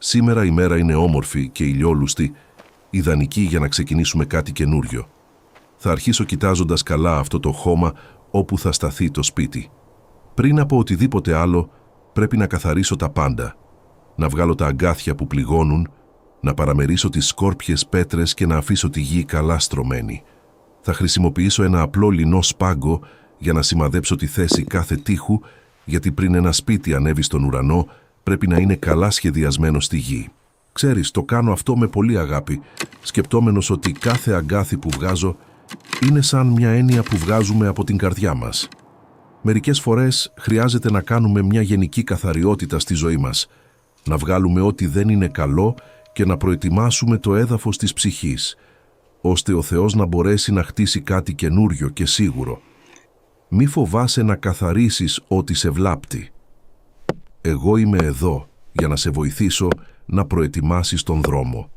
Σήμερα η μέρα είναι όμορφη και ηλιόλουστη, ιδανική για να ξεκινήσουμε κάτι καινούριο. Θα αρχίσω κοιτάζοντας καλά αυτό το χώμα όπου θα σταθεί το σπίτι. Πριν από οτιδήποτε άλλο, πρέπει να καθαρίσω τα πάντα. Να βγάλω τα αγκάθια που πληγώνουν, να παραμερίσω τις σκόρπιες πέτρες και να αφήσω τη γη καλά στρωμένη. Θα χρησιμοποιήσω ένα απλό λινό σπάγκο για να σημαδέψω τη θέση κάθε τοίχου, γιατί πριν ένα σπίτι ανέβει στον ουρανό, πρέπει να είναι καλά σχεδιασμένο στη γη. Ξέρεις, το κάνω αυτό με πολύ αγάπη, σκεπτόμενος ότι κάθε αγκάθι που βγάζω είναι σαν μια έννοια που βγάζουμε από την καρδιά μας. Μερικές φορές χρειάζεται να κάνουμε μια γενική καθαριότητα στη ζωή μας, να βγάλουμε ό,τι δεν είναι καλό και να προετοιμάσουμε το έδαφος της ψυχής, ώστε ο Θεός να μπορέσει να χτίσει κάτι καινούριο και σίγουρο. Μη φοβάσαι να καθαρίσεις ό,τι σε βλάπτει. Εγώ είμαι εδώ για να σε βοηθήσω να προετοιμάσεις τον δρόμο.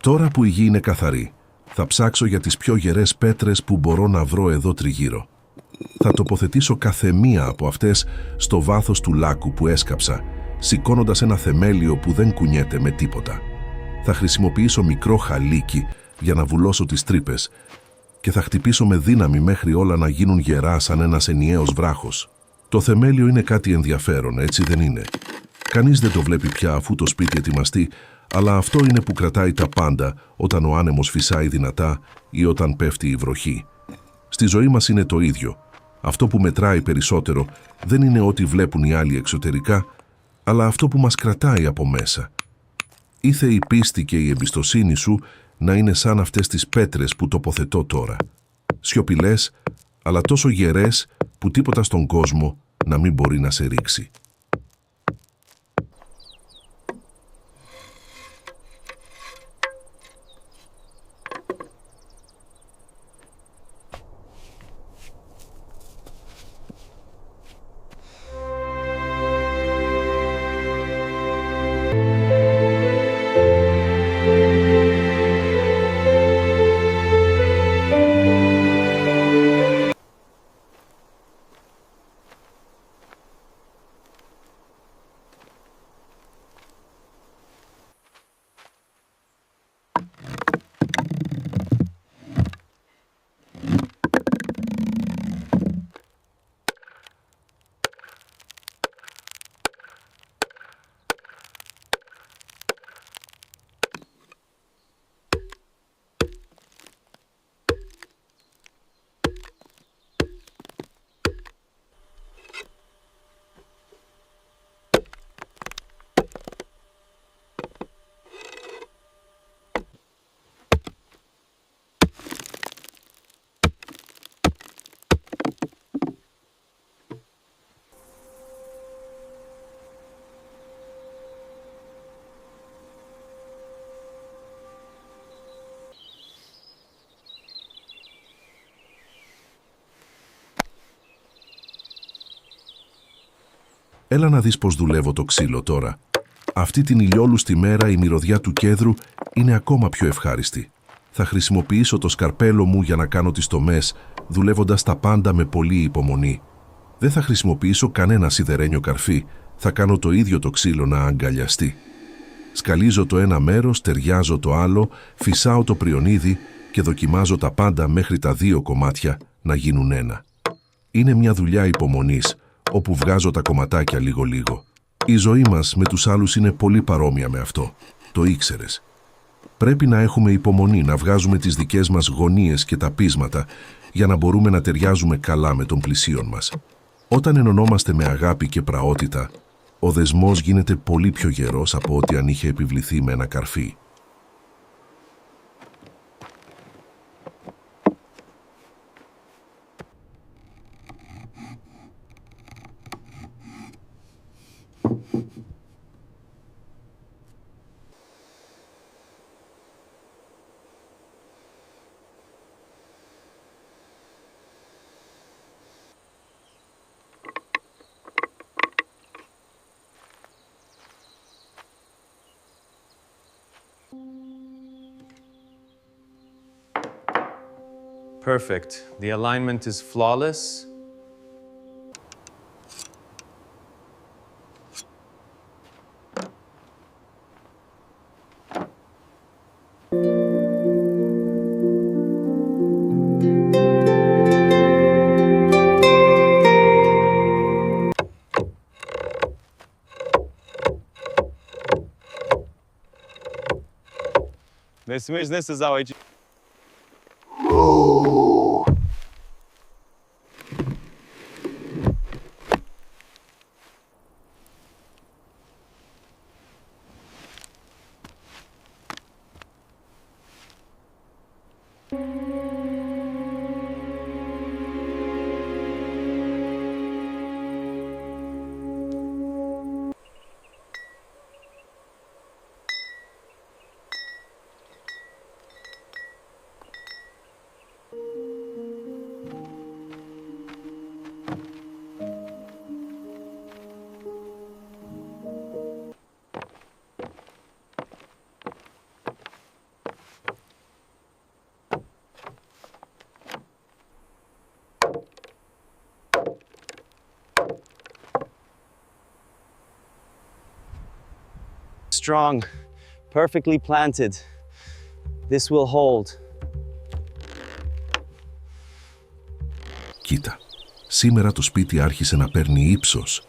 Τώρα που η γη είναι καθαρή, θα ψάξω για τις πιο γερές πέτρες που μπορώ να βρω εδώ τριγύρω. Θα τοποθετήσω κάθε μία από αυτές στο βάθος του λάκκου που έσκαψα, σηκώνοντας ένα θεμέλιο που δεν κουνιέται με τίποτα. Θα χρησιμοποιήσω μικρό χαλίκι για να βουλώσω τις τρύπες και θα χτυπήσω με δύναμη μέχρι όλα να γίνουν γερά σαν ένας ενιαίος βράχος. Το θεμέλιο είναι κάτι ενδιαφέρον, έτσι δεν είναι? Κανείς δεν το βλέπει πια αφού το σπίτι ετοιμαστεί, αλλά αυτό είναι που κρατάει τα πάντα όταν ο άνεμος φυσάει δυνατά ή όταν πέφτει η βροχή. Στη ζωή μας είναι το ίδιο. Αυτό που μετράει περισσότερο δεν είναι ό,τι βλέπουν οι άλλοι εξωτερικά, αλλά αυτό που μας κρατάει από μέσα. Ήθε η πίστη και η εμπιστοσύνη σου να είναι σαν αυτές τις πέτρες που τοποθετώ τώρα. Σιωπηλές, αλλά τόσο γερές που τίποτα στον κόσμο να μην μπορεί να σε ρίξει. Έλα να δεις πως δουλεύω το ξύλο τώρα. Αυτή την ηλιόλουστη μέρα η μυρωδιά του κέδρου είναι ακόμα πιο ευχάριστη. Θα χρησιμοποιήσω το σκαρπέλο μου για να κάνω τις τομές, δουλεύοντας τα πάντα με πολλή υπομονή. Δεν θα χρησιμοποιήσω κανένα σιδερένιο καρφί, θα κάνω το ίδιο το ξύλο να αγκαλιαστεί. Σκαλίζω το ένα μέρος, ταιριάζω το άλλο, φυσάω το πριονίδι και δοκιμάζω τα πάντα μέχρι τα 2 κομμάτια να γίνουν ένα. Είναι μια δουλειά υπομονής, όπου βγάζω τα κομματάκια λίγο-λίγο. Η ζωή μας με τους άλλους είναι πολύ παρόμοια με αυτό. Το ήξερες. Πρέπει να έχουμε υπομονή, να βγάζουμε τις δικές μας γωνίες και τα πείσματα για να μπορούμε να ταιριάζουμε καλά με τον πλησίον μας. Όταν ενωνόμαστε με αγάπη και πραότητα, ο δεσμός γίνεται πολύ πιο γερός από ό,τι αν είχε επιβληθεί με ένα καρφί. Perfect. The alignment is flawless. This is how I... Strong, perfectly planted. This will hold. Κοίτα, σήμερα το σπίτι άρχισε να παίρνει ύψος.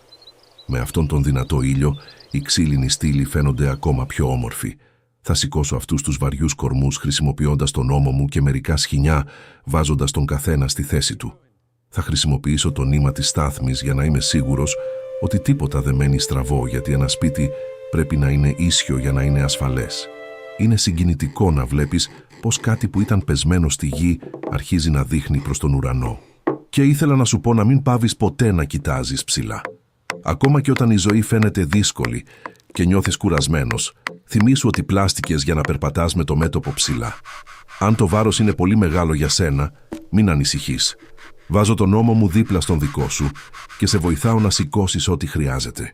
Με αυτόν τον δυνατό ήλιο, οι ξύλινοι στήλοι φαίνονται ακόμα πιο όμορφοι. Θα σηκώσω αυτούς τους βαριούς κορμούς χρησιμοποιώντας τον ώμο μου και μερικά σχοινιά, βάζοντας τον καθένα στη θέση του. Θα χρησιμοποιήσω το νήμα της στάθμης για να είμαι σίγουρος ότι τίποτα δεν μένει στραβό, γιατί ένα σπίτι πρέπει να είναι ίσιο για να είναι ασφαλές. Είναι συγκινητικό να βλέπεις πως κάτι που ήταν πεσμένο στη γη αρχίζει να δείχνει προς τον ουρανό. Και ήθελα να σου πω να μην πάβεις ποτέ να κοιτάζεις ψηλά. Ακόμα και όταν η ζωή φαίνεται δύσκολη και νιώθεις κουρασμένος, θυμήσου ότι πλάστηκες για να περπατάς με το μέτωπο ψηλά. Αν το βάρος είναι πολύ μεγάλο για σένα, μην ανησυχείς. Βάζω τον ώμο μου δίπλα στον δικό σου και σε βοηθάω να σηκώσεις ό,τι χρειάζεται.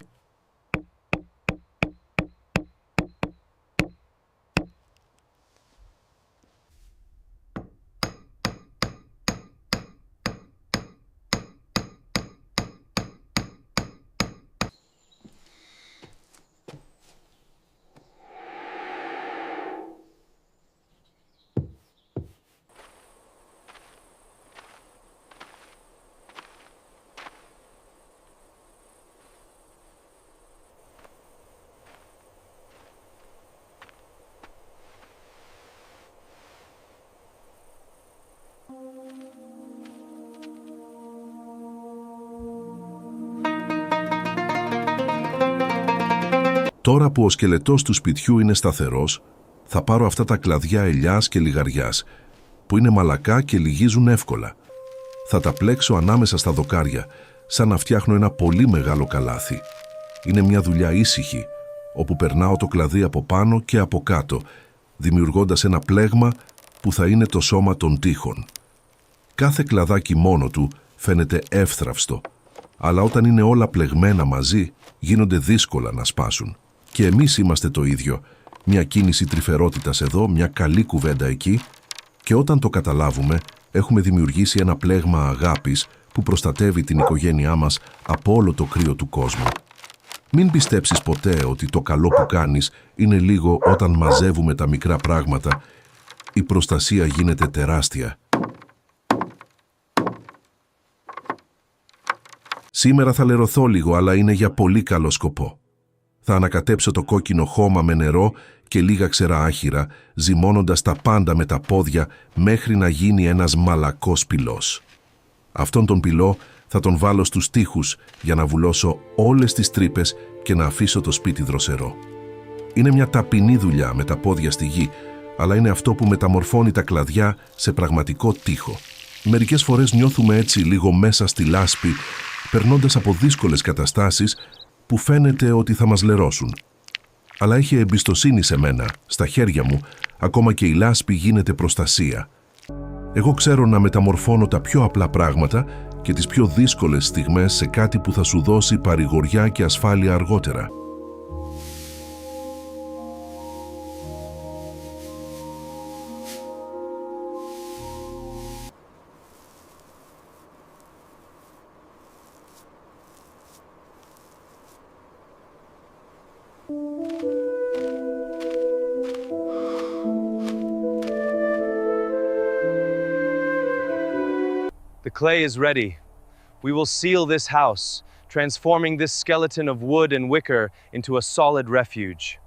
Τώρα που ο σκελετός του σπιτιού είναι σταθερός, θα πάρω αυτά τα κλαδιά ελιάς και λιγαριάς, που είναι μαλακά και λυγίζουν εύκολα. Θα τα πλέξω ανάμεσα στα δοκάρια, σαν να φτιάχνω ένα πολύ μεγάλο καλάθι. Είναι μια δουλειά ήσυχη, όπου περνάω το κλαδί από πάνω και από κάτω, δημιουργώντας ένα πλέγμα που θα είναι το σώμα των τοίχων. Κάθε κλαδάκι μόνο του φαίνεται εύθραυστο, αλλά όταν είναι όλα πλεγμένα μαζί, γίνονται δύσκολα να σπάσουν. Και εμείς είμαστε το ίδιο. Μια κίνηση τρυφερότητας εδώ, μια καλή κουβέντα εκεί, και όταν το καταλάβουμε, έχουμε δημιουργήσει ένα πλέγμα αγάπης που προστατεύει την οικογένειά μας από όλο το κρύο του κόσμου. Μην πιστέψεις ποτέ ότι το καλό που κάνεις είναι λίγο όταν μαζεύουμε τα μικρά πράγματα. Η προστασία γίνεται τεράστια. Σήμερα θα λερωθώ λίγο, αλλά είναι για πολύ καλό σκοπό. Θα ανακατέψω το κόκκινο χώμα με νερό και λίγα ξερά άχυρα, ζυμώνοντας τα πάντα με τα πόδια μέχρι να γίνει ένας μαλακός πυλός. Αυτόν τον πυλό θα τον βάλω στους τοίχους για να βουλώσω όλες τις τρύπες και να αφήσω το σπίτι δροσερό. Είναι μια ταπεινή δουλειά με τα πόδια στη γη, αλλά είναι αυτό που μεταμορφώνει τα κλαδιά σε πραγματικό τοίχο. Μερικές φορές νιώθουμε έτσι λίγο μέσα στη λάσπη, περνώντας από δύσκολες καταστάσεις που φαίνεται ότι θα μας λερώσουν. Αλλά έχει εμπιστοσύνη σε μένα, στα χέρια μου, ακόμα και η λάσπη γίνεται προστασία. Εγώ ξέρω να μεταμορφώνω τα πιο απλά πράγματα και τις πιο δύσκολες στιγμές σε κάτι που θα σου δώσει παρηγοριά και ασφάλεια αργότερα. The clay is ready. We will seal this house, transforming this skeleton of wood and wicker into a solid refuge.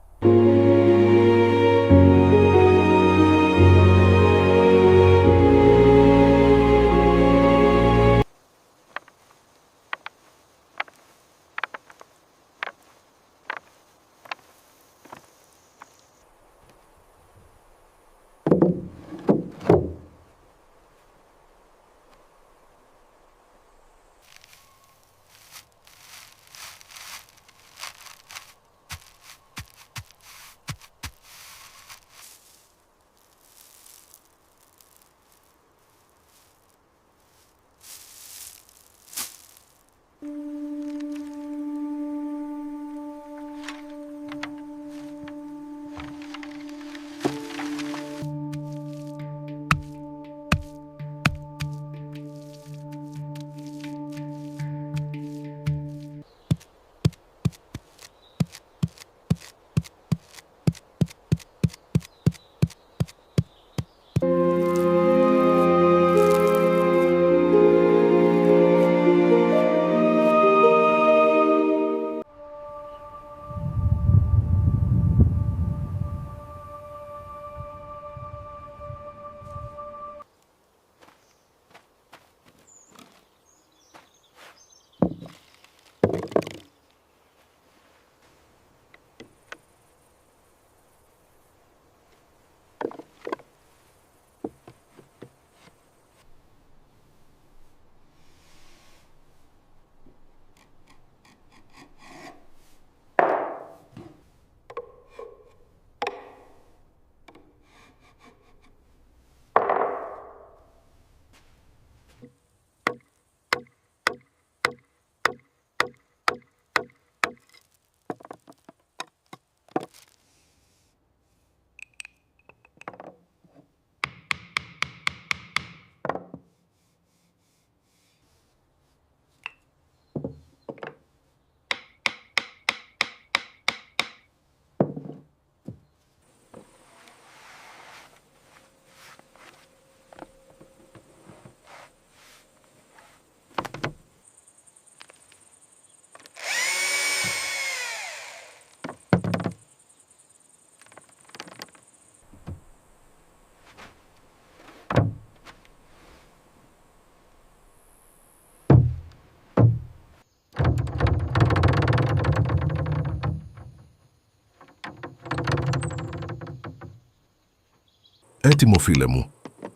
Έτοιμο, φίλε μου.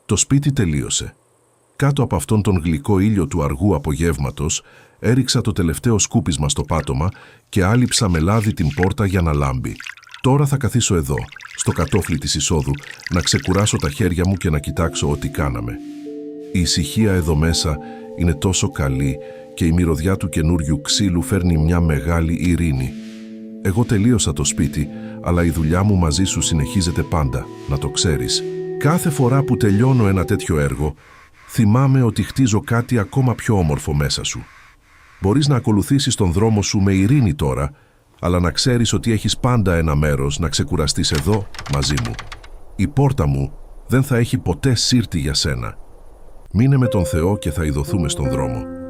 Το σπίτι τελείωσε. Κάτω από αυτόν τον γλυκό ήλιο του αργού απογεύματος, έριξα το τελευταίο σκούπισμα στο πάτωμα και άλυψα με λάδι την πόρτα για να λάμπει. Τώρα θα καθίσω εδώ, στο κατόφλι της εισόδου, να ξεκουράσω τα χέρια μου και να κοιτάξω ό,τι κάναμε. Η ησυχία εδώ μέσα είναι τόσο καλή και η μυρωδιά του καινούριου ξύλου φέρνει μια μεγάλη ειρήνη. Εγώ τελείωσα το σπίτι, αλλά η δουλειά μου μαζί σου συνεχίζεται πάντα, να το ξέρεις. Κάθε φορά που τελειώνω ένα τέτοιο έργο, θυμάμαι ότι χτίζω κάτι ακόμα πιο όμορφο μέσα σου. Μπορείς να ακολουθήσεις τον δρόμο σου με ειρήνη τώρα, Αλλά να ξέρεις ότι έχεις πάντα ένα μέρος να ξεκουραστείς εδώ, μαζί μου. Η πόρτα μου δεν θα έχει ποτέ σύρτη για σένα. Μείνε με τον Θεό και θα ειδωθούμε στον δρόμο.